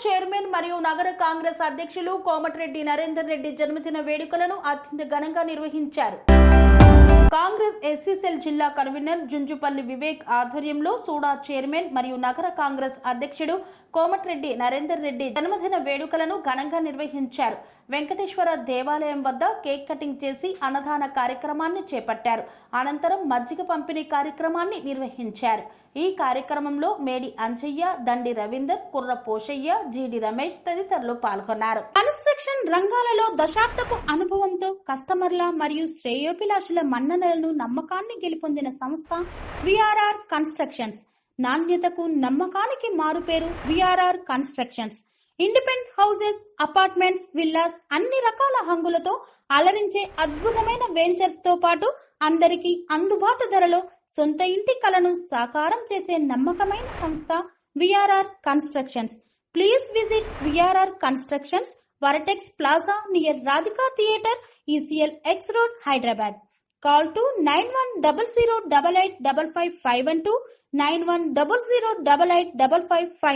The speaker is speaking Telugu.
చైర్మన్ మరియు నగర కాంగ్రెస్ అధ్యక్షులు కోమటిరెడ్డి నరేందర్ రెడ్డి జన్మదిన వేడుకలను అత్యంత ఘనంగా నిర్వహించారు. కాంగ్రెస్ ఎస్సీ సెల్ జిల్లా కన్వీనర్ జుంజుపల్లి వివేక్ ఆధ్వర్యంలో సూడా చైర్మన్ మరియు నగర కాంగ్రెస్ అధ్యక్షుడు కోమటిరెడ్డి నరేందర్ రెడ్డి జన్మదిన వేడుకలను ఘనంగా నిర్వహించారు. వెంకటేశ్వర దేవాలయం వద్ద కేక్ కటింగ్ చేసి అన్నదాన కార్యక్రమాన్ని చేపట్టారు. అనంతరం మజ్జిగ పంపిణీ కార్యక్రమాన్ని నిర్వహించారు. ఈ కార్యక్రమంలో మేడి అంజయ్య, దండి రవీందర్, కుర్ర పోషయ్య, జీడి రమేష్ తదితరులు పాల్గొన్నారు. కన్స్ట్రక్షన్ రంగాలలో దశాబ్దపు అనుభవంతో కస్టమర్ల మరియు శ్రేయోభిలాషుల మన్ననలను నమ్మకాన్ని గెలుపొందిన సంస్థ విఆర్ఆర్ కన్స్ట్రక్షన్స్. నాణ్యతకు నమ్మకానికి మారుపేరు VRR constructions. Independent houses, apartments, villas అన్ని రకాల హంగులతో అలరించే అద్భుతమైన వెంచర్స్ తో పాటు అందరికీ అందుబాటు ధరలో సొంత ఇంటి కలను సాకారం చేసే నమ్మకమైన సంస్థ VRR constructions. Please visit VRR constructions, వరటెక్స్ plaza near Radhika theatre, ECL X Road, Hyderabad. Call to 910088555512 9100885555.